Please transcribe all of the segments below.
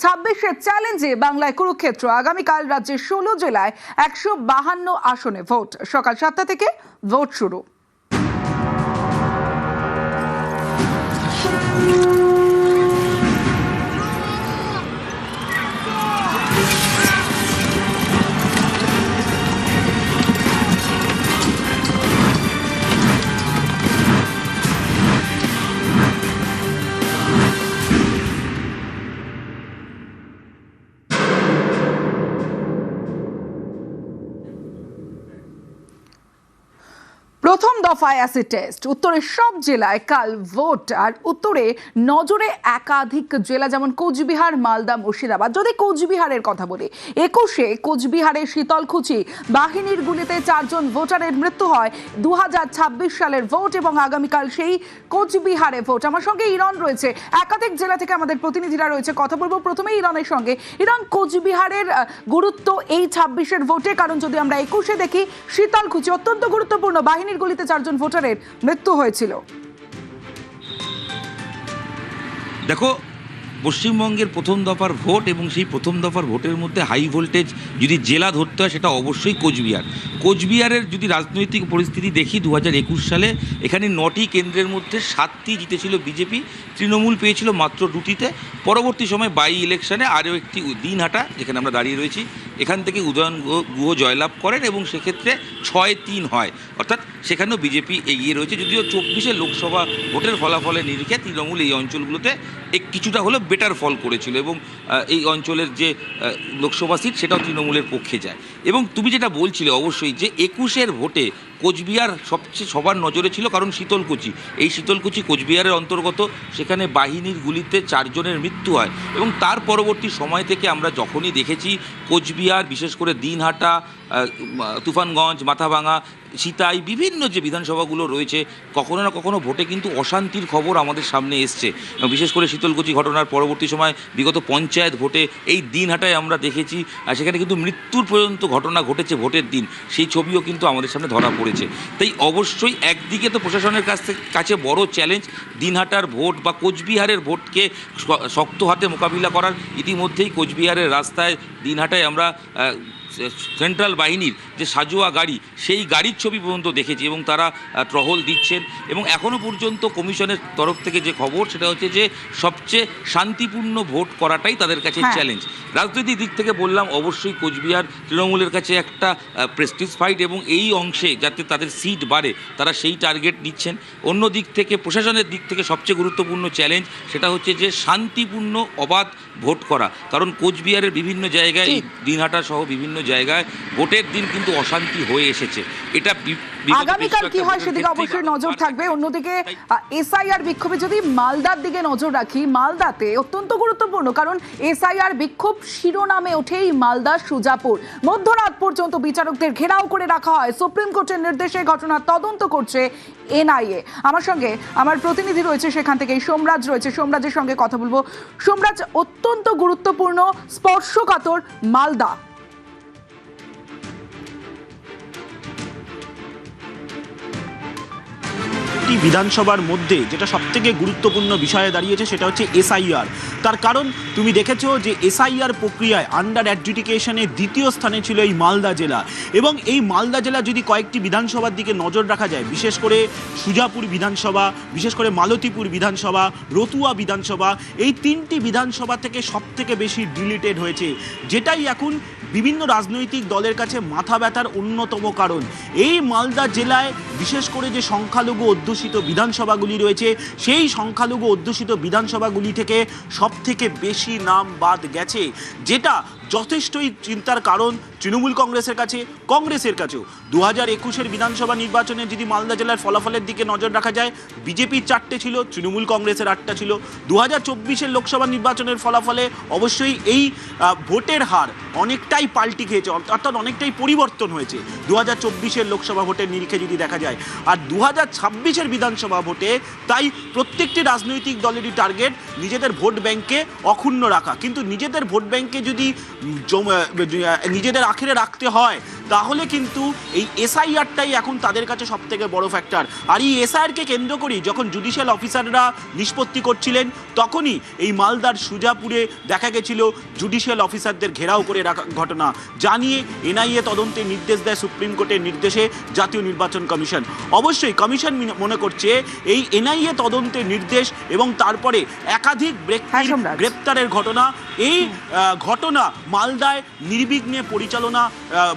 26-এর চ্যালেঞ্জে বাংলায় কুরুক্ষেত্র। আগামীকাল রাজ্যের 16 জেলায় 152 আসনে ভোট। সকাল 7টা থেকে ভোট শুরু। প্রথম দফায় অ্যাসিড টেস্ট। উত্তরের সব জেলায় কাল ভোট। আর উত্তরে নজরে একাধিক জেলা, যেমন কোচবিহার, মালদা, মুর্শিদাবাদ। যদি কোচবিহারের কথা বলি, 21-এ কোচবিহারের শীতলকুচি বাহিনীর গুলিতে 4 জন ভোটারের মৃত্যু হয়। 2026 সালের ভোট এবং আগামীকাল সেই কোচবিহারে ভোট। আমার সঙ্গে ইরন রয়েছে, একাধিক জেলা থেকে আমাদের প্রতিনিধিরা রয়েছে। কথা বলবো প্রথমে ইরনের সঙ্গে। ইরন, কোচবিহারের গুরুত্ব এই 26-এর ভোটে, কারণ যদি আমরা 21-এ দেখি শীতলকুচি অত্যন্ত গুরুত্বপূর্ণ, বাহিনীর গুলিতে 4 জন ভোটারের মৃত্যু হয়েছিল। দেখো, পশ্চিমবঙ্গের প্রথম দফার ভোট এবং সেই প্রথম দফার ভোটের মধ্যে হাই ভোল্টেজ যদি জেলা ধরতে হয় সেটা অবশ্যই কোচবিহার। কোচবিহারের যদি রাজনৈতিক পরিস্থিতি দেখি, 2021 সালে এখানে 9টি কেন্দ্রের মধ্যে 7টি জিতেছিল বিজেপি, তৃণমূল পেয়েছিল মাত্র 2টিতে। পরবর্তী সময় বাই ইলেকশনে আরও একটি দিনহাটা, যেখানে আমরা দাঁড়িয়ে রয়েছি, এখান থেকে উদয়ন গুহ জয়লাভ করেন এবং সেক্ষেত্রে 6-3 হয়, অর্থাৎ সেখানেও বিজেপি এগিয়ে রয়েছে। যদিও 24-এ লোকসভা ভোটের ফলাফলের নিরিখে তৃণমূল এই অঞ্চলগুলোতে কিছুটা হলেও বেটার ফল করেছিল এবং এই অঞ্চলের যে লোকসভা সিট সেটাও তৃণমূলের পক্ষে যায়। এবং তুমি যেটা বলছিলে অবশ্যই যে 21-এর ভোটে কোচবিহার সবার নজরে ছিল, কারণ শীতলকুচি, এই শীতলকুচি কোচবিহারের অন্তর্গত। সেখানে বাহিনীর গুলিতে 4 জনের মৃত্যু হয় এবং তার পরবর্তী সময় থেকে আমরা যখনই দেখেছি কোচবিহার, বিশেষ করে দিনহাটা, তুফানগঞ্জ, মাথাভাঙা, সিতাই, বিভিন্ন যে বিধানসভাগুলো রয়েছে, কখনো না কখনো ভোটে কিন্তু অশান্তির খবর আমাদের সামনে এসছে। বিশেষ করে শীতলকুচি ঘটনার পরবর্তী সময় বিগত পঞ্চায়েত ভোটে এই দিনহাটায় আমরা দেখেছি, সেখানে কিন্তু মৃত্যুর পর্যন্ত ঘটনা ঘটেছে ভোটের দিন। সেই ছবিও কিন্তু আমাদের সামনে ধরা পড়েছে। তাই অবশ্যই একদিকে তো প্রশাসনের কাছে বড় চ্যালেঞ্জ দিনহাটার ভোট বা কোচবিহারের ভোটকে শক্ত হাতে মোকাবিলা করার। ইতিমধ্যেই কোচবিহারের রাস্তায়, দিনহাটায় আমরা সেন্ট্রাল বাহিনীর যে সাজোয়া গাড়ি, সেই গাড়ির ছবি পর্যন্ত দেখেছি এবং তারা টহল দিচ্ছেন। এবং এখনও পর্যন্ত কমিশনের তরফ থেকে যে খবর সেটা হচ্ছে যে সবচেয়ে শান্তিপূর্ণ ভোট করাটাই তাদের কাছে চ্যালেঞ্জ। রাজনৈতিক দিক থেকে বললাম, অবশ্যই কোচবিহার তৃণমূলের কাছে একটা প্রেস্টিজ ফাইট এবং এই অংশে যাতে তাদের সিট বাড়ে তারা সেই টার্গেট নিচ্ছেন। অন্য দিক থেকে প্রশাসনের দিক থেকে সবচেয়ে গুরুত্বপূর্ণ চ্যালেঞ্জ সেটা হচ্ছে যে শান্তিপূর্ণ অবাধ ভোট করা, কারণ কোচবিহারের বিভিন্ন জায়গায়, দিনহাটা সহ বিভিন্ন জায়গায় ভোটের দিন কিন্তু অশান্তি হয়ে এসেছে। এটা আগামীকাল কি হয় সেদিকে অবশ্যই নজর থাকবে। অন্যদিকে এসআইআর বিক্ষোভে যদি মালদার দিকে নজর রাখি, মালদাতে অত্যন্ত গুরুত্বপূর্ণ, কারণ এসআইআর বিক্ষোভ শিরোনামে ওঠেই মালদা সুজাপুর। মধ্যরাত পর্যন্ত বিচারকদের ঘেরাও করে রাখা হয়। সুপ্রিম কোর্টের নির্দেশে ঘটনার তদন্ত করছে এনআইএ। আমার সঙ্গে আমার প্রতিনিধি রয়েছে, সেখান থেকে সোমরাজ রয়েছে, সোমরাজের সঙ্গে কথা বলবো। সোমরাজ, অত্যন্ত গুরুত্বপূর্ণ, স্পর্শকাতর মালদা। বিধানসভার মধ্যে যেটা সবথেকে গুরুত্বপূর্ণ বিষয়ে দাঁড়িয়েছে সেটা হচ্ছে এসআইআর। তার কারণ তুমি দেখেছো যে এসআইআর প্রক্রিয়ায় আন্ডার অ্যাডজুডিকেশনে 2য় স্থানে ছিল এই মালদা জেলা। এবং এই মালদা জেলা যদি কয়েকটি বিধানসভার দিকে নজর রাখা যায়, বিশেষ করে সুজাপুর বিধানসভা, বিশেষ করে মালতীপুর বিধানসভা, রতুয়া বিধানসভা, এই 3টি বিধানসভা থেকে সবথেকে বেশি ডিলিটেড হয়েছে, যেটাই এখন বিভিন্ন রাজনৈতিক দলের কাছে মাথা ব্যথার অন্যতম কারণ। এই মালদা জেলায় বিশেষ করে যে সংখ্যালঘু অধ্যুষিত বিধানসভাগুলি রয়েছে, সেই সংখ্যালঘু অধ্যুষিত বিধানসভাগুলি থেকে সবথেকে বেশি নাম বাদ গেছে, যেটা যথেষ্টই চিন্তার কারণ তৃণমূল কংগ্রেসের কাছে, কংগ্রেসের কাছেও। 2021-এর বিধানসভা নির্বাচনে যদি মালদা জেলার ফলাফলের দিকে নজর রাখা যায়, বিজেপির 4টে ছিল, তৃণমূল কংগ্রেসের 8টা ছিল। 2024-এর লোকসভা নির্বাচনের ফলাফলে অবশ্যই এই ভোটের হার অনেকটাই পাল্টি খেয়েছে, অর্থাৎ অনেকটাই পরিবর্তন হয়েছে 2024-এর লোকসভা ভোটের নিরিখে যদি দেখা যায়। আর 2026-এর বিধানসভা ভোটে তাই প্রত্যেকটি রাজনৈতিক দলেরই টার্গেট নিজেদের ভোট ব্যাংকে অক্ষুণ্ণ রাখা। কিন্তু নিজেদের ভোট ব্যাংকে যদি নিজেদের আখেরে রাখতে হয়, তাহলে কিন্তু এই এসআইআরটাই এখন তাদের কাছে সব থেকে বড় ফ্যাক্টর। আর এই এসআইআরকে কেন্দ্র করেই যখন জুডিশিয়াল অফিসাররা নিষ্পত্তি করছিলেন, তখনই এই মালদার সুজাপুরে দেখা গেছিল জুডিশিয়াল অফিসারদের ঘেরাও করে রাখা ঘটনা, জানিয়ে এনআইএ তদন্তের নির্দেশ দেয় সুপ্রিম কোর্টের নির্দেশে জাতীয় নির্বাচন কমিশন। অবশ্যই কমিশন মনে করছে এই এনআইএ তদন্তের নির্দেশ এবং তারপরে একাধিক গ্রেপ্তারের ঘটনা, এই ঘটনা মালদায় নির্বিঘ্নে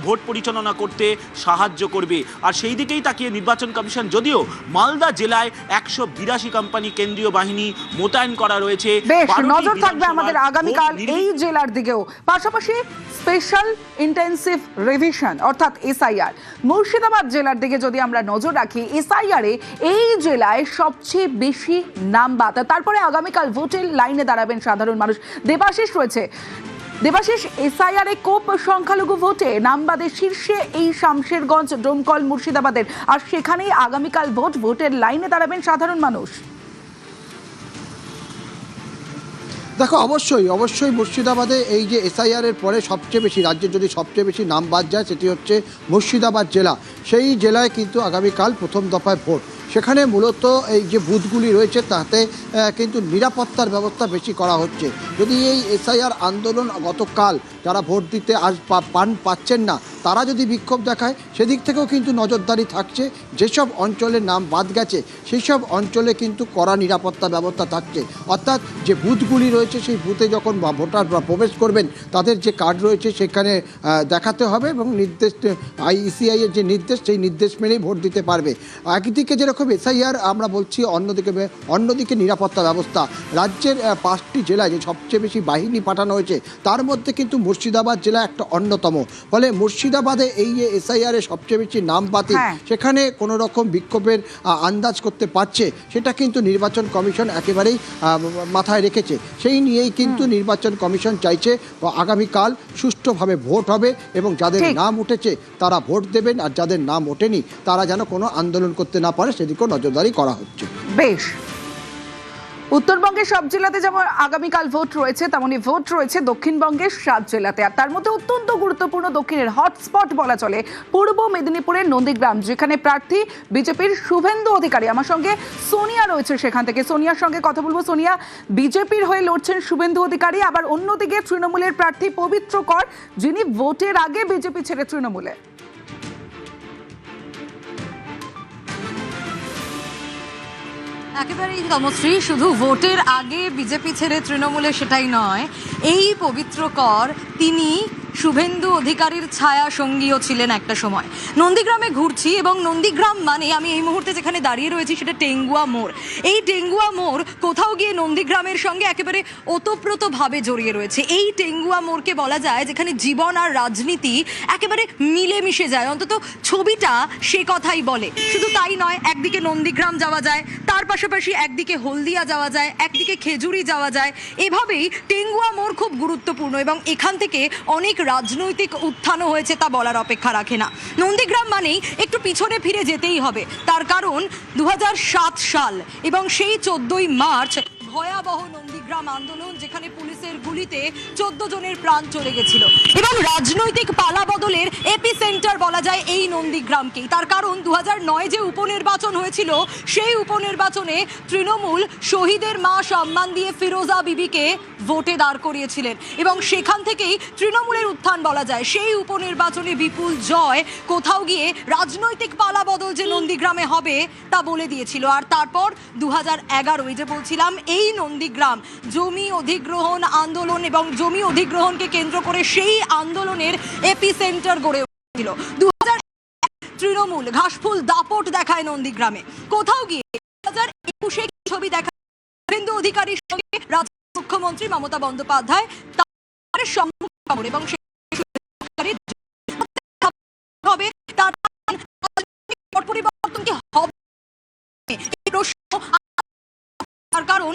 ভোট পরিচালনা করতে সাহায্য করবে। আর সেই দিকেই তাকিয়ে নির্বাচন কমিশন, যদিও মালদা জেলায় 182 কোম্পানি কেন্দ্রীয় বাহিনী মোতায়েন করা রয়েছে, বেশ নজর থাকবে আমাদের আগামীকাল এই জেলার দিকেও। পাশাপাশি স্পেশাল ইন্টেন্সিভ রিভিশন অর্থাৎ এসআইআর মুর্শিদাবাদ জেলার দিকে যদি আমরা নজর রাখি, এসআইআর এ এই জেলায় সবচেয়ে বেশি নাম বাদ। তারপরে আগামীকাল ভোটের লাইনে দাঁড়াবেন সাধারণ মানুষ। দেবাশিস রয়েছে। দেবাশিস, এসআইআর এ কোপ সংখ্যালঘু ভোটে নামবাদের শীর্ষে এই শামশেরগঞ্জ, ডোমকল, মুর্শিদাবাদের, আর সেখানেই আগামীকাল ভোটের লাইনে দাঁড়াবেন সাধারণ মানুষ। দেখো, অবশ্যই মুর্শিদাবাদে এই যে এসআইআর এর পরে সবচেয়ে বেশি, রাজ্যের যদি সবচেয়ে বেশি নাম বাদ যায় সেটি হচ্ছে মুর্শিদাবাদ জেলা। সেই জেলায় কিন্তু আগামীকাল প্রথম দফায় ভোট। সেখানে মূলত এই যে বুথগুলি রয়েছে তাতে কিন্তু নিরাপত্তার ব্যবস্থা বেশি করা হচ্ছে। যদি এই এসআইআর আন্দোলন গতকাল যারা ভোট দিতে পাচ্ছেন না তারা যদি বিক্ষোভ দেখায়, সেদিক থেকেও কিন্তু নজরদারি থাকছে। যেসব অঞ্চলের নাম বাদ গেছে সেই সব অঞ্চলে কিন্তু কড়া নিরাপত্তা ব্যবস্থা থাকছে। অর্থাৎ যে বুথগুলি রয়েছে সেই বুথে যখন ভোটাররা প্রবেশ করবেন তাদের যে কার্ড রয়েছে সেখানে দেখাতে হবে এবং নির্দেশ IECI এর যে নির্দেশ সেই নির্দেশ মেনেই ভোট দিতে পারবে। একদিকে যেরকম এসআইআর আমরা বলছি, অন্যদিকে নিরাপত্তা ব্যবস্থা। রাজ্যের 5টি জেলায় যে সবচেয়ে বেশি বাহিনী পাঠানো হয়েছে তার মধ্যে কিন্তু মুর্শিদাবাদ জেলা একটা অন্যতম। ফলে মুর্শিদাবাদে এই যে এসআইআর এ সবচেয়ে বেশি নাম বাতিল, সেখানে কোনো রকম বিক্ষোভের আন্দাজ করতে পারছে সেটা কিন্তু নির্বাচন কমিশন একেবারেই মাথায় রেখেছে। সেই নিয়েই কিন্তু নির্বাচন কমিশন চাইছে আগামীকাল সুষ্ঠুভাবে ভোট হবে এবং যাদের নাম উঠেছে তারা ভোট দেবেন, আর যাদের নাম ওঠেনি তারা যেন কোনো আন্দোলন করতে না পারে সেদিকেও নজরদারি করা হচ্ছে। বেশ, উত্তরবঙ্গের সব জেলাতে যেমন আগামীকাল ভোট রয়েছে, তেমনি ভোট রয়েছে দক্ষিণবঙ্গের 7 জেলাতে। আর তার মধ্যে অত্যন্ত গুরুত্বপূর্ণ দক্ষিণের হটস্পট বলা চলে পূর্ব মেদিনীপুরের নন্দীগ্রাম, যেখানে প্রার্থী বিজেপির শুভেন্দু অধিকারী। আমার সঙ্গে সোনিয়া রয়েছে, সেখান থেকে সোনিয়ার সঙ্গে কথা বলবো। সোনিয়া, বিজেপির হয়ে লড়ছেন শুভেন্দু অধিকারী, আবার অন্যদিকে তৃণমূলের প্রার্থী পবিত্র কর, যিনি ভোটের আগে বিজেপি ছেড়ে তৃণমূলে। একেবারেই তমশ্রী, শুধু ভোটের আগে বিজেপি ছেড়ে তৃণমূলে সেটাই নয়, এই পবিত্র কর তিনি শুভেন্দু অধিকারীর ছায়া সঙ্গীও ছিলেন একটা সময়। নন্দীগ্রামে ঘুরছি এবং নন্দীগ্রাম মানে আমি এই মুহূর্তে যেখানে দাঁড়িয়ে রয়েছি সেটা টেঙ্গুয়া মোড়। এই টেঙ্গুয়া মোড় কোথাও গিয়ে নন্দীগ্রামের সঙ্গে একেবারে ওতপ্রোতভাবে জড়িয়ে রয়েছে। এই টেঙ্গুয়া মোড়কে বলা যায় যেখানে জীবন আর রাজনীতি একেবারে মিলেমিশে যায়, অন্তত ছবিটা সে কথাই বলে। শুধু তাই নয়, একদিকে নন্দীগ্রাম যাওয়া যায়, তার পাশাপাশি একদিকে হলদিয়া যাওয়া যায়, একদিকে খেজুরি যাওয়া যায়। এভাবেই টেঙ্গুয়া মোড় খুব গুরুত্বপূর্ণ এবং এখান থেকে অনেক রাজনৈতিক উত্থানও হয়েছে, তা বলার অপেক্ষা রাখে না। নন্দীগ্রাম মানেই একটু পিছনে ফিরে যেতেই হবে, তার কারণ 2007 সাল এবং সেই 14ই মার্চ ভয়াবহ নন্দীগ্রাম আন্দোলন, যেখানে পুলিশের গুলিতে 14 জনের প্রাণ চলে গেছিল এবং রাজনৈতিক পালা বদলের এপিসেন্টার বলা যায় এই নন্দীগ্রামকেই। তার কারণ 2009 যে উপনির্বাচন হয়েছিল সেই উপনির্বাচনে তৃণমূল শহীদের মা সম্মান দিয়ে ফিরোজা বিবিকে ভোটে দাঁড় করিয়েছিলেন এবং সেখান থেকেই তৃণমূলের উত্থান বলা যায়। সেই উপনির্বাচনে বিপুল জয় কোথাও গিয়ে রাজনৈতিক পালা বদল যে নন্দীগ্রামে হবে তা বলে দিয়েছিল। আর তারপর 2011 যে বলছিলাম, এই নন্দীগ্রাম জমি অধিগ্রহণ আন্দোলন এবং জমি অধিগ্রহণকে কেন্দ্র করে সেই আন্দোলনের এপিসেন্টার গড়ে উঠেছিল। 2001 তৃণমূল ঘাসফুল দাপট দেখায় নন্দীগ্রামে। কোথাও গিয়ে 2021 ছবি দেখায় শুভেন্দু অধিকারীর সঙ্গে মুখ্যমন্ত্রী মমতা বন্দ্যোপাধ্যায় তার সম্মুখীন এবং হবে তার পরিবর্তন কি হবে এই প্রশ্ন। তার কারণ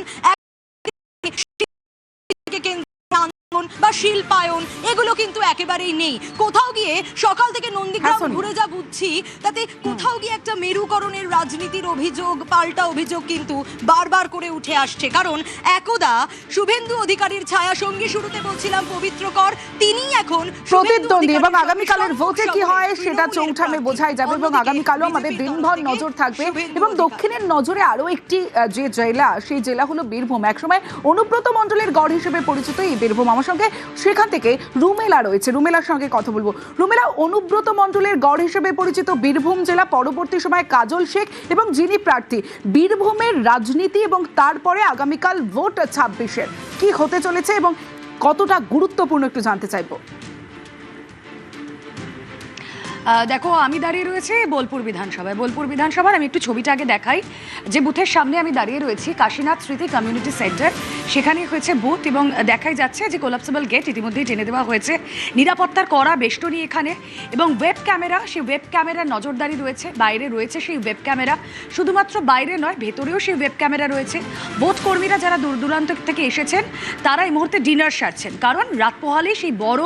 আন্দোলন বা শিল্পায়ন এগুলো কিন্তু একেবারেই নেই। কোথাও গিয়ে সকাল থেকে নন্দীগ্রাম হ্যাঁ, ঘুরে যা বুঝছি তাতে কোথাও গিয়ে একটা মেরুকরণের রাজনীতির অভিযোগ, পাল্টা অভিযোগ কিন্তু বারবার করে উঠে আসছে। কারণ একদা শুভেন্দু অধিকারীর ছায়া সঙ্গী, শুরুতে বলছিলাম পবিত্র কর, তিনি এখন প্রতিদ্বন্দ্বী এবং আগামীকালের ভোটে কি হয় সেটা চৌঠামে বোঝাই যাবে এবং আগামীকালও আমাদের দিনভর নজর থাকবে। এবং দক্ষিণের নজরে আরো একটি যে জেলা, সেই জেলা হলো বীরভূম। একসময় অনুব্রত মণ্ডলের গড় হিসেবে পরিচিত এই বীরভূম। আমার সঙ্গে সেখান থেকে রুমেলা রয়েছে, রুমেলার সঙ্গে কথা বলবো। রুমেলা, অনুব্রত মণ্ডলের গড় হিসেবে পরিচিত বীরভূম জেলা, পরবর্তী সময় কাজল শেখ এবং যিনি প্রার্থী, বীরভূমের রাজনীতি এবং তারপরে আগামীকাল ভোট 26-এর কি হতে চলেছে এবং কতটা গুরুত্বপূর্ণ একটু জানতে চাইবো। দেখো, আমি দাঁড়িয়ে রয়েছি বোলপুর বিধানসভায়। বোলপুর বিধানসভার আমি একটু ছবিটা আগে দেখাই। যে বুথের সামনে আমি দাঁড়িয়ে রয়েছি, কাশীনাথ স্মৃতি কমিউনিটি সেন্টার, সেখানে হয়েছে বুথ এবং দেখাই যাচ্ছে যে কোলাপসেবল গেট ইতিমধ্যেই টেনে দেওয়া হয়েছে। নিরাপত্তার কড়া বেষ্টনী এখানে এবং ওয়েব ক্যামেরা, সেই ওয়েব ক্যামেরার নজরদারি রয়েছে। বাইরে রয়েছে সেই ওয়েব ক্যামেরা, শুধুমাত্র বাইরে নয় ভেতরেও সেই ওয়েব ক্যামেরা রয়েছে। ভোট কর্মীরা যারা দূর দূরান্ত থেকে এসেছেন তারা এই মুহূর্তে ডিনার সারছেন, কারণ রাত পোহালেই সেই বড়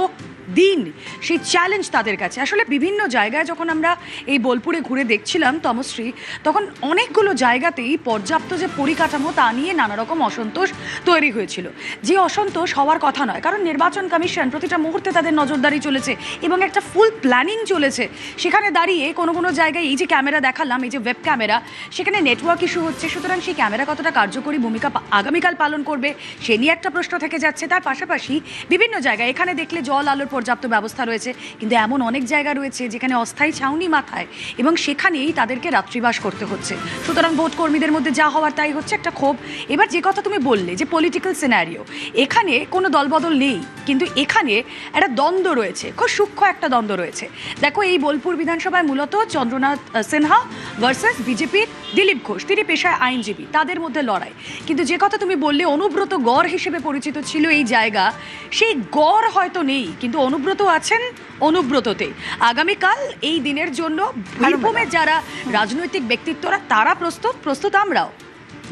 দিন, সেই চ্যালেঞ্জ তাদের কাছে। আসলে বিভিন্ন জায়গায় যখন আমরা এই বোলপুরে ঘুরে দেখছিলাম তমশ্রী, তখন অনেকগুলো জায়গাতেই পর্যাপ্ত যে পরিকাঠামো তা নিয়ে নানা রকম অসন্তোষ তৈরি হয়েছিল, যে অসন্তোষ হওয়ার কথা নয়। কারণ নির্বাচন কমিশন প্রতিটা মুহূর্তে তাদের নজরদারি চলেছে এবং একটা ফুল প্ল্যানিং চলেছে। সেখানে দাঁড়িয়ে কোনো কোনো জায়গায় এই যে ক্যামেরা দেখালাম, এই যে ওয়েব ক্যামেরা, সেখানে নেটওয়ার্ক ইস্যু হচ্ছে। সুতরাং সেই ক্যামেরা কতটা কার্যকরী ভূমিকা আগামীকাল পালন করবে সে নিয়ে একটা প্রশ্ন থেকে যাচ্ছে। তার পাশাপাশি বিভিন্ন জায়গায় এখানে দেখলে জল আলোর পর্যাপ্ত ব্যবস্থা রয়েছে, কিন্তু এমন অনেক জায়গা রয়েছে যেখানে অস্থায়ী ছাউনি মাথায় এবং সেখানেই তাদেরকে রাত্রিবাস করতে হচ্ছে। সুতরাং ভোট কর্মীদের মধ্যে যা হওয়ার তাই হচ্ছে, একটা ক্ষোভ। এবার যে কথা তুমি বললে যে পলিটিক্যাল সিনারিও, এখানে কোনো দলবদল নেই, কিন্তু এখানে একটা দ্বন্দ্ব রয়েছে, খুব সূক্ষ্ম একটা দ্বন্দ্ব রয়েছে। দেখো, এই বোলপুর বিধানসভায় মূলত চন্দ্রনাথ সিনহা ভার্সেস বিজেপির দিলীপ ঘোষ, তিনি পেশায় আইনজীবী, তাদের মধ্যে লড়াই। কিন্তু যে কথা তুমি বললে অনুব্রত গড় হিসেবে পরিচিত ছিল এই জায়গা, সেই গড় হয়তো নেই, কিন্তু অনুব্রত আছেন অনুব্রততে। আগামীকাল এই দিনের জন্য বীরভূমের যারা রাজনৈতিক ব্যক্তিত্বরা তারা প্রস্তুত আমরাও।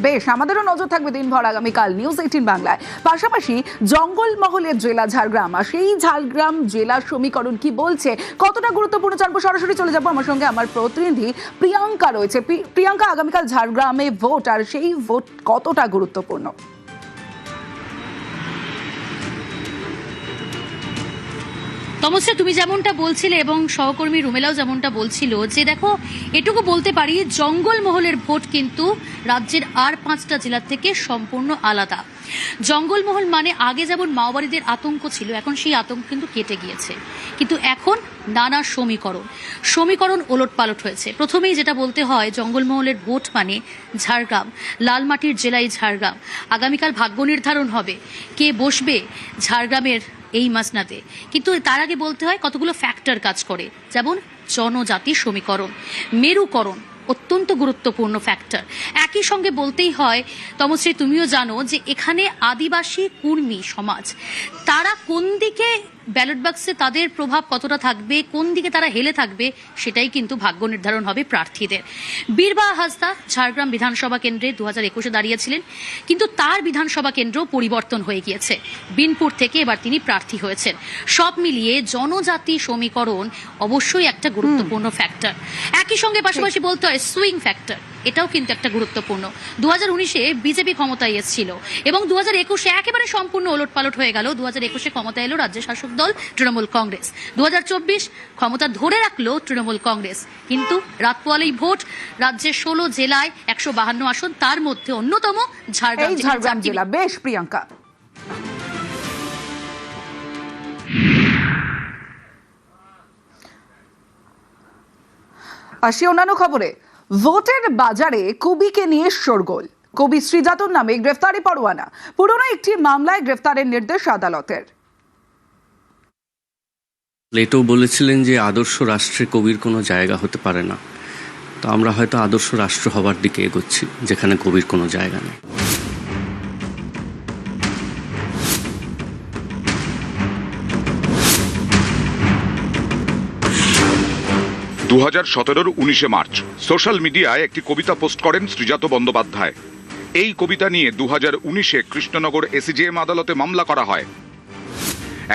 বেশ, আমাদেরও নজর থাকবে দিনভর আগামীকাল নিউজ 18 বাংলায়। পাশাপাশি জঙ্গলমহলের জেলা ঝাড়গ্রাম, আর সেই ঝাড়গ্রাম জেলার সমীকরণ কি বলছে, কতটা গুরুত্বপূর্ণ জানবো। সরাসরি চলে যাবো, আমার সঙ্গে আমার প্রতিনিধি প্রিয়াঙ্কা রয়েছে। প্রিয়াঙ্কা, আগামীকাল ঝাড়গ্রামে ভোট, আর সেই ভোট কতটা গুরুত্বপূর্ণ? তমস্যা, তুমি যেমনটা বলছিলে এবং সহকর্মী রুমেলাও যেমনটা বলছিল, যে দেখো, এটুকু বলতে পারি জঙ্গলমহলের ভোট কিন্তু রাজ্যের আর 5টা জেলার থেকে সম্পূর্ণ আলাদা। জঙ্গলমহল মানে আগে যেমন মাওবাদীদের আতঙ্ক ছিল, এখন সেই আতঙ্ক কিন্তু কেটে গিয়েছে, কিন্তু এখন নানা সমীকরণ ওলটপালট হয়েছে। প্রথমেই যেটা বলতে হয়, জঙ্গলমহলের ভোট মানে ঝাড়গ্রাম, লালমাটির জেলায় ঝাড়গ্রাম। আগামীকাল ভাগ্য নির্ধারণ হবে কে বসবে ঝাড়গ্রামের এই মাসনাতে। কিন্তু তার আগে বলতে হয় কতগুলো ফ্যাক্টর কাজ করে, যেমন জনজাতি সমীকরণ, মেরুকরণ অত্যন্ত গুরুত্বপূর্ণ ফ্যাক্টর। একই সঙ্গে বলতেই হয় তমশ্রী, তুমিও জানো যে এখানে আদিবাসী কুর্মী সমাজ, তারা কোন দিকে ব্যালট বাক্সে তাদের প্রভাব কতটা থাকবে, কোন দিকে তারা হেলে থাকবে, সেটাই কিন্তু ভাগ্য নির্ধারণ হবে প্রার্থীদের। বীরবাহা হাসদা ঝাড়গ্রাম বিধানসভা কেন্দ্রে 2021-এ দাঁড়িয়েছিলেন, কিন্তু তার বিধানসভা কেন্দ্র পরিবর্তন হয়ে গিয়েছে। বিনপুর থেকে এবার তিনি প্রার্থী হয়েছেন। সব মিলিয়ে জনজাতি সমীকরণ অবশ্যই একটা গুরুত্বপূর্ণ ফ্যাক্টর। একই সঙ্গে পাশাপাশি বলতে হয় সুইং ফ্যাক্টর, এটাও কিন্তু একটা গুরুত্বপূর্ণ। 2019-এ বিজেপি ক্ষমতায় এসেছিল এবং 2021-এ একেবারে সম্পূর্ণ ওলটপালট হয়ে গেল। 2021-এ ক্ষমতা এলো রাজ্যের শাসক দল তৃণমূল কংগ্রেস, 2024 ক্ষমতা ধরে রাখলো তৃণমূল কংগ্রেস। কিন্তু রাত পোয়ালেই ভোট, রাজ্যের 16 জেলায় 152 আসন, তার মধ্যে অন্যতম ঝাড়গ্রাম জেলা। বেশ প্রিয়াঙ্কা, আসি অন্যান্য খবরে। ভোটের বাজারে কবিকে নিয়ে শোরগোল। কবি শ্রীজাতন নামে গ্রেফতারি পরোয়ানা, পুরনো একটি মামলায় গ্রেফতারের নির্দেশ আদালতের। প্লেটো বলেছিলেন যে আদর্শ রাষ্ট্রে কবির কোনো জায়গা হতে পারে না। তো আমরা হয়তো আদর্শ রাষ্ট্র হবার দিকে এগোচ্ছি, যেখানে কবির কোনো জায়গা নেই। 2017-র 19শে মার্চ সোশ্যাল মিডিয়ায় একটি কবিতা পোস্ট করেন শ্রীজাত বন্দ্যোপাধ্যায়। এই কবিতা নিয়ে 2019-এ কৃষ্ণনগর এসিজেএম আদালতে মামলা করা হয়।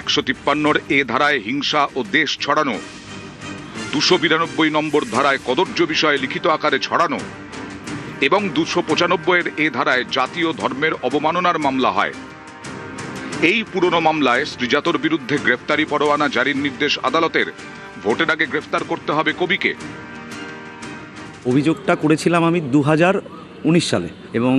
153 এ ধারায় হিংসা ও দেশ ছড়ানো, 292 নম্বর ধারায় কদর্য বিষয়ে লিখিত আকারে ছড়ানো এবং 295 এ ধারায় জাতীয় ধর্মের অবমাননার মামলা হয়। এই পুরনো মামলায় শ্রীজাতর বিরুদ্ধে গ্রেফতারি পরোয়ানা জারির নির্দেশ আদালতের। ভোটের আগে গ্রেফতার করতে হবে কবিকে। অভিযোগটা করেছিলাম আমি 2019 সালে এবং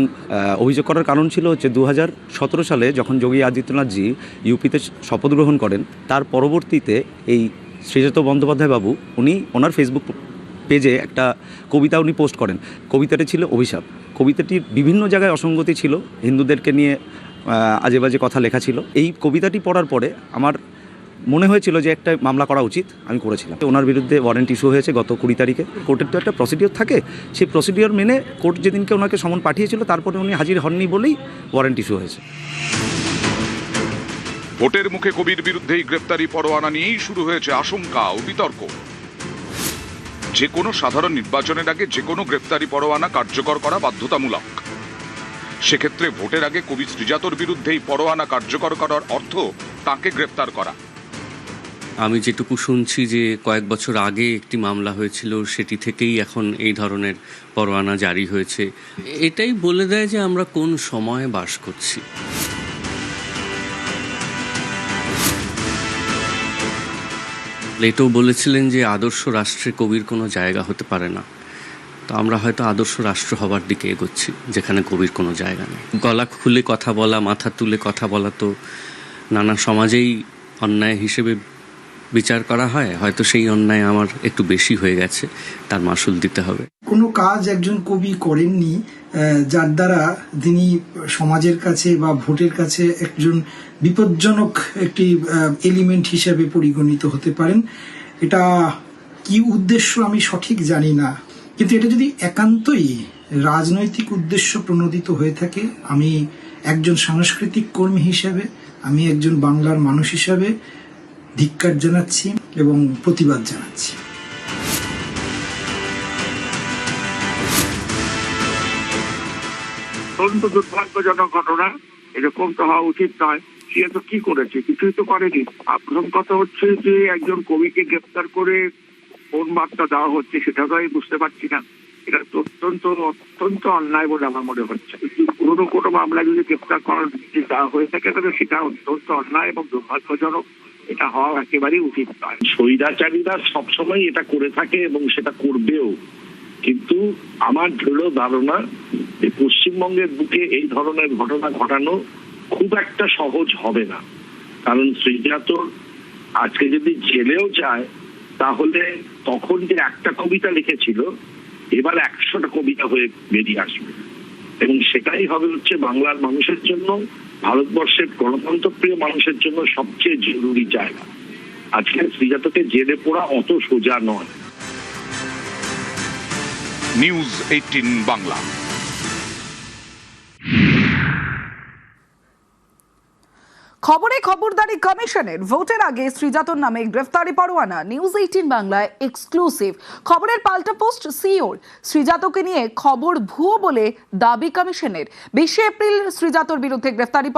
অভিযোগ করার কারণ ছিল হচ্ছে 2017 সালে যখন যোগী আদিত্যনাথজি ইউপিতে শপথ গ্রহণ করেন, তার পরবর্তীতে এই শ্রীজাত বন্দ্যোপাধ্যায় বাবু উনি ওনার ফেসবুক পেজে একটা কবিতা উনি পোস্ট করেন। কবিতাটি ছিল অভিশাপ। কবিতাটির বিভিন্ন জায়গায় অসঙ্গতি ছিল, হিন্দুদেরকে নিয়ে আজে বাজে কথা লেখা ছিল। এই কবিতাটি পড়ার পরে আমার মনে হয়েছিল যে একটা মামলা করা উচিত, আমি করেছিলাম। ওনার বিরুদ্ধে ওয়ারেন্ট ইস্যু হয়েছে গত 20 তারিখে। কোর্টের তো একটা প্রসিডিওর থাকে, সেই প্রসিডিওর মেনে কোর্ট যেদিনকে ওনাকে সমন পাঠিয়েছিল তারপরে উনি হাজির হননি বলেই ওয়ারেন্ট ইস্যু হয়েছে। ভোটের মুখে কবির বিরুদ্ধেই গ্রেফতারি পরোয়ানা নিয়েই শুরু হয়েছে আশঙ্কা ও বিতর্ক। যে কোনো সাধারণ নির্বাচনের আগে যে কোনো গ্রেফতারি পরোয়ানা কার্যকর করা বাধ্যতামূলক। সেক্ষেত্রে ভোটের আগে কবি শ্রীজাতর বিরুদ্ধেই পরোয়ানা কার্যকর করার অর্থ তাকে গ্রেফতার করা। আমি যেটুকু শুনছি যে কয়েক বছর আগে একটি মামলা হয়েছিল, সেটি থেকেই এখন এই ধরনের পরোয়ানা জারি হয়েছে। এটাই বলে দেয় যে আমরা কোন সময়ে বাস করছি। এটাও বলেছিলেন যে আদর্শ রাষ্ট্রে কবির কোনো জায়গা হতে পারে না। তো আমরা হয়তো আদর্শ রাষ্ট্র হবার দিকে এগোচ্ছি, যেখানে কবির কোনো জায়গা নেই। গলা খুলে কথা বলা, মাথা তুলে কথা বলা তো নানা সমাজেই অন্যায় হিসেবে বিচার করা হয়। হয়তো সেই অন্যায় আমার একটু বেশি হয়ে গেছে, তার মাসুল দিতে হবে। কোনো কাজ একজন কবি করেননি যার দ্বারা তিনি সমাজের কাছে বা ভোটের কাছে একজন বিপজ্জনক একটি এলিমেন্ট হিসেবে পরিগণিত হতে পারেন। এটা কি উদ্দেশ্য আমি সঠিক জানি না, কিন্তু এটা যদি একান্তই রাজনৈতিক উদ্দেশ্য প্রণোদিত হয়ে থাকে, আমি একজন সাংস্কৃতিক কর্মী হিসেবে, আমি একজন বাংলার মানুষ হিসেবে ধিক্কার জানাচ্ছি এবং প্রতিবাদ জানাচ্ছি। অত্যন্ত দুর্ভাগ্যজনক ঘটনা, এরকম তো হওয়া উচিত নয়। সে তো কি করেছে? কিছুই তো করেনি। প্রথম কথা হচ্ছে যে একজন কবিকে গ্রেফতার করে কোন বার্তা দেওয়া হচ্ছে সেটা তো আমি বুঝতে পারছি না। এটা তো অত্যন্ত অন্যায় বলে আমার মনে হচ্ছে। পুরোনো কোনো মামলা যদি গ্রেফতার করার দেওয়া হয়ে থাকে তাহলে সেটা অত্যন্ত অন্যায় এবং দুর্ভাগ্যজনক। এটা হওয়া একেবারেই উচিত নয়। স্বৈরাচারীরা সবসময় এটা করে থাকে এবং সেটা করবেও, কিন্তু আমার দৃঢ় ধারণা যে পশ্চিমবঙ্গের বুকে এই ধরনের ঘটনা ঘটানো খুব একটা সহজ হবে না। কারণ শ্রীজাত আজকে যদি জেলেও যায় তাহলে তখন যে একটা কবিতা লিখেছিল এবার 100টা কবিতা হয়ে বেরিয়ে আসবে, এবং সেটাই হবে হচ্ছে বাংলার মানুষের জন্য, ভারতবর্ষের গণতন্ত্রপ্রিয় মানুষের জন্য সবচেয়ে জরুরি জায়গা। আজকে শ্রীজাতকে জেলে পোড়া অত সোজা নয়। নিউজ 18 বাংলা। খবরে খবরদারি কমিশনের ভোটের আগে শ্রীজাতর নামে গ্রেফতারি পরোয়ানা। নিউজ 18 বাংলায় এক্সক্লুসিভ খবরের পাল্টা পোস্ট সিওর। শ্রীজাতকে নিয়ে খবর ভুয়ো বলে দাবি কমিশনের। 20 এপ্রিল শ্রীজাতর বিরুদ্ধে গ্রেফতারি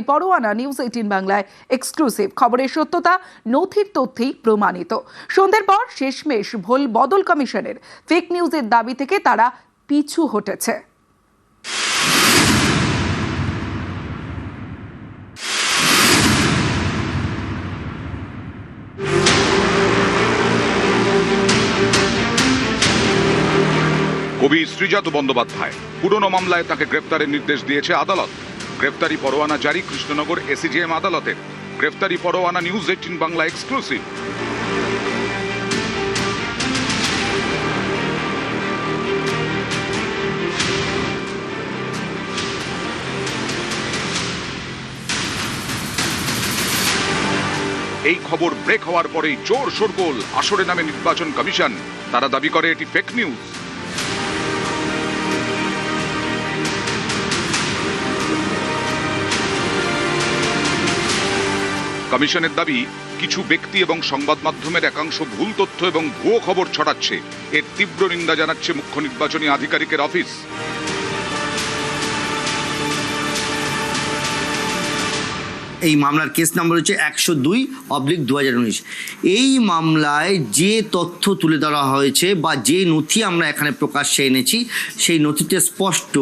পরোয়ানা নিউজ 18 বাংলায় এক্সক্লুসিভ। খবরের সত্যতা নথির তথ্যেই প্রমাণিত। সন্ধ্যের পর শেষমেশ ভোল বদল কমিশনের। ফেক নিউজের দাবি থেকে তারা পিছু হটেছে। কবি শ্রীজাত বন্দ্যোপাধ্যায় পুরনো মামলায় তাকে গ্রেফতারের নির্দেশ দিয়েছে আদালত। গ্রেফতারি পরোয়ানা জারি কৃষ্ণনগর এসিজেএম আদালতের। গ্রেফতারি পরোয়ানা নিউজ 18 বাংলা এক্সক্লুসিভ। এই খবর ব্রেক হওয়ার পরেই জোর শোরগোল আসরে নামে নির্বাচন কমিশন। তারা দাবি করে এটি ফেক নিউজ। কমিশনের দাবি, কিছু ব্যক্তি এবং সংবাদ মাধ্যমের একাংশ ভুল তথ্য এবং ভুয়ো খবর ছড়াচ্ছে। এর তীব্র নিন্দা জানাচ্ছে মুখ্য নির্বাচনী আধিকারিকের অফিস। এই মামলার কেস নাম্বার হচ্ছে 102/2019। এই মামলায় যে তথ্য তুলে ধরা হয়েছে বা যে নথি আমরা এখানে প্রকাশ্যে এনেছি, সেই নথিতে স্পষ্ট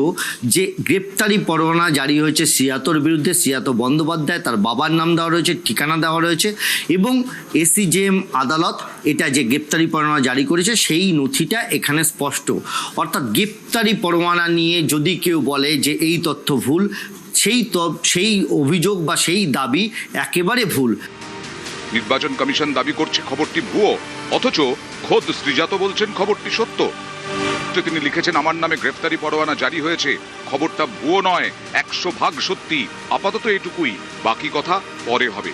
যে গ্রেপ্তারি পরোয়ানা জারি হয়েছে শ্রীজাতর বিরুদ্ধে। শ্রীজাত বন্দ্যোপাধ্যায়, তার বাবার নাম দেওয়া রয়েছে, ঠিকানা দেওয়া রয়েছে, এবং এসিজেএম আদালত এটা যে গ্রেপ্তারি পরোয়ানা জারি করেছে সেই নথিটা এখানে স্পষ্ট। অর্থাৎ গ্রেপ্তারি পরোয়ানা নিয়ে যদি কেউ বলে যে এই তথ্য ভুল, সেই অভিযোগ বা সেই দাবি একেবারে ভুল। নির্বাচন কমিশন দাবি করছে খবরটি ভুয়ো, অথচ খোদ শ্রীজাত বলছেন খবরটি সত্য। তিনি লিখেছেন, আমার নামে গ্রেফতারি পরোয়ানা জারি হয়েছে, খবরটা ভুয়ো নয়, 100% সত্যি। আপাতত এটুকুই, বাকি কথা পরে হবে।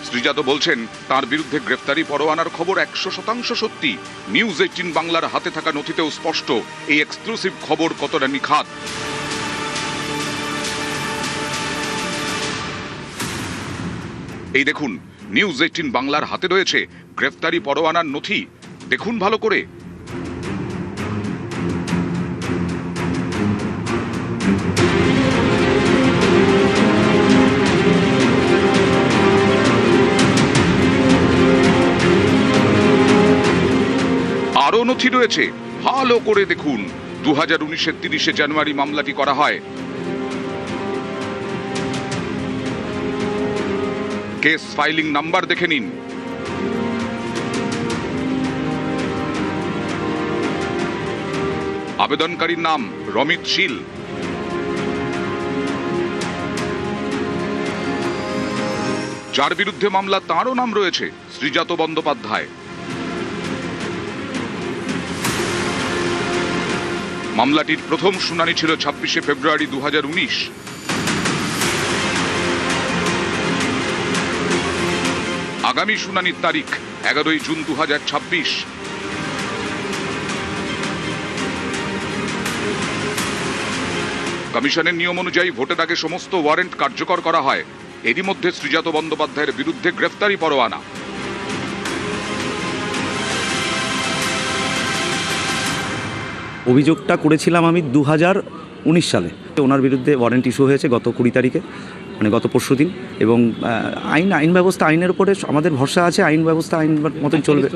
শ্রীজাত বলছেন তার বিরুদ্ধে গ্রেফতারি পরোয়ানার খবর 100% সত্যি। নিউজ 18 বাংলার হাতে থাকা নথিতেও স্পষ্ট এই এক্সক্লুসিভ খবর কতটা নিখাত। এই দেখুন, নিউজ 18 বাংলার হাতে রয়েছে গ্রেফতারি পরোয়ানার নথি, দেখুন ভালো করে। আরো নথি রয়েছে, ভালো করে দেখুন। 2019-এর 30শে জানুয়ারি মামলাটি করা হয়। কেস ফাইলিং নাম্বার দেখে নিন। আবেদনকারীর নাম রমিত শীল। যার বিরুদ্ধে মামলা তাঁরও নাম রয়েছে, শ্রীজাত বন্দ্যোপাধ্যায়। মামলাটির প্রথম শুনানি ছিল 26শে ফেব্রুয়ারি 2019। আগামী শুনানির তারিখ 11ই জুন 2026। কমিশনের নিয়ম অনুযায়ী ভোটের আগে সমস্ত ওয়ারেন্ট কার্যকর করা হয়। এরই মধ্যে শ্রীজাত বন্দ্যোপাধ্যায়ের বিরুদ্ধে গ্রেফতারি পরোয়ানা। অভিযোগটা করেছিলাম আমি 2019 সালে। ওনার বিরুদ্ধে ওয়ারেন্ট ইস্যু হয়েছে গত 20 তারিখে, মানে গত পরশু দিন। এবং আইন ব্যবস্থা, আইনের উপরে আমাদের ভরসা আছে, আইন ব্যবস্থা আইন মতন চলবে।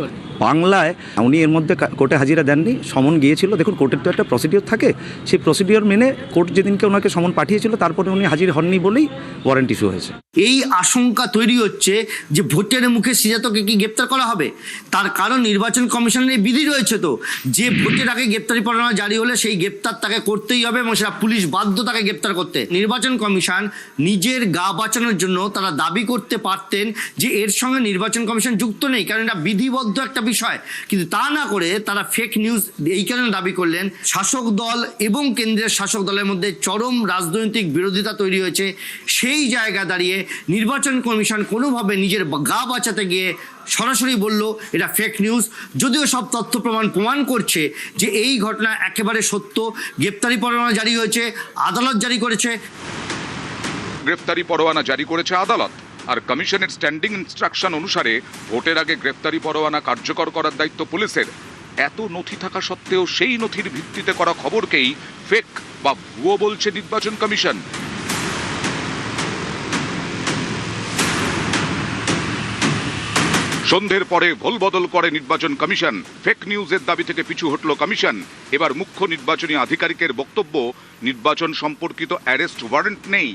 বাংলায় উনি এর মধ্যে কোর্টে হাজিরা দেননি, সমন গিয়েছিল। দেখুন, কোর্টের তো একটা প্রসিডিওর থাকে, সেই প্রসিডিওর মেনে কোর্ট যেদিনকে ওনাকে সমন পাঠিয়েছিল তারপরে উনি হাজির হননি বলেই ওয়ারেন্ট ইস্যু হয়েছে। এই আশঙ্কা তৈরি হচ্ছে যে ভোটের মুখে শ্রীজাতকে কি গ্রেপ্তার করা হবে। তার কারণ নির্বাচন কমিশনের এই বিধি রয়েছে তো, যে ভোটের আগে গ্রেপ্তারি পরোয়ানা জারি হলে সেই গ্রেপ্তার তাকে করতেই হবে, এবং সেটা পুলিশ বাধ্য তাকে গ্রেপ্তার করতে। নির্বাচন কমিশন নিজের গা বাঁচানোর জন্য তারা দাবি করতে পারতেন যে এর সঙ্গে নির্বাচন কমিশন যুক্ত নেই, কারণ এটা বিধিবদ্ধ একটা বিষয়। কিন্তু তা না করে তারা ফেক নিউজ এই কারণে দাবি করলেন। শাসক দল এবং কেন্দ্রের শাসক দলের মধ্যে চরম রাজনৈতিক বিরোধিতা তৈরি হয়েছে। সেই জায়গা দাঁড়িয়ে নির্বাচন কমিশন কোনোভাবে নিজের গা বাঁচাতে গিয়ে সরাসরি বলল এটা ফেক নিউজ, যদিও সব তথ্য প্রমাণ করছে যে এই ঘটনা একেবারে সত্য। গ্রেপ্তারি পরোয়ানা জারি হয়েছে, আদালত জারি করেছে। গ্রেফতারি পরোয়ানা জারি করেছে আদালত, আর কমিশনের স্ট্যান্ডিং ইনস্ট্রাকশন অনুসারে ভোটের আগে গ্রেফতারি পরোয়ানা কার্যকর করার দায়িত্ব পুলিশের। এত নথি থাকা সত্ত্বেও সেই নথির ভিত্তিতে করা খবরকেই ফেক বা ভুয়ো বলছে নির্বাচন কমিশন। সন্ধ্যের পরে ভোলবদল করে নির্বাচন কমিশন। ফেক নিউজের দাবি থেকে পিছু হটল কমিশন। এবার মুখ্য নির্বাচনী আধিকারিকের বক্তব্য, নির্বাচন সম্পর্কিত অ্যারেস্ট ওয়ারেন্ট নেই,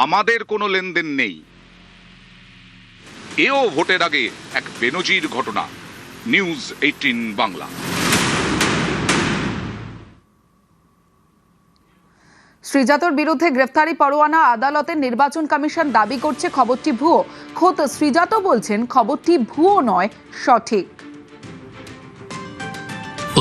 আমাদের কোনো লেনদেন নেই। এও ভোটের আগে এক বেনজির ঘটনা। নিউজ 18 বাংলা। শ্রীজাতর বিরুদ্ধে গ্রেফতারি পরোয়ানা আদালতের নির্বাচন কমিশন দাবি করছে খবরটি ভুয়ো। খোদ শ্রীজাত বলছেন খবরটি ভুয়ো নয়, সঠিক।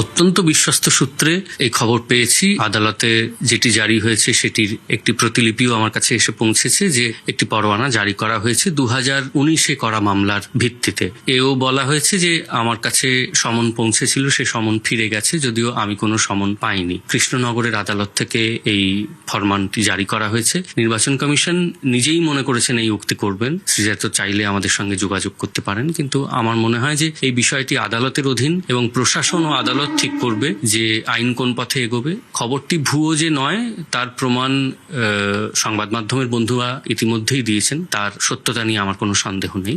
অত্যন্ত বিশ্বস্ত সূত্রে এই খবর পেয়েছি। আদালতে যেটি জারি হয়েছে সেটির একটি প্রতিলিপিও আমার কাছে এসে পৌঁছেছে, যে একটি পরোয়ানা জারি করা হয়েছে 2019-এ করা মামলার ভিত্তিতে। এও বলা হয়েছে যে আমার কাছে সমন পৌঁছেছিল, সে সমন ফিরে গেছে, যদিও আমি কোনো সমন পাইনি। কৃষ্ণনগরের আদালত থেকে এই ফরমানটি জারি করা হয়েছে। নির্বাচন কমিশন নিজেই মনে করেছেন এই উক্তি করবেন। শ্রীজাত চাইলে আমাদের সঙ্গে যোগাযোগ করতে পারেন, কিন্তু আমার মনে হয় যে এই বিষয়টি আদালতের অধীন এবং প্রশাসন ও আদালত ঠিক ঠিক করবে যে আইন কোন পথে এগোবে। খবরটি ভুয়ো যে নয় তার প্রমাণ সংবাদ মাধ্যমের বন্ধুরা ইতিমধ্যেই দিয়েছেন, তার সত্যতা নিয়ে আমার কোনো সন্দেহ নেই।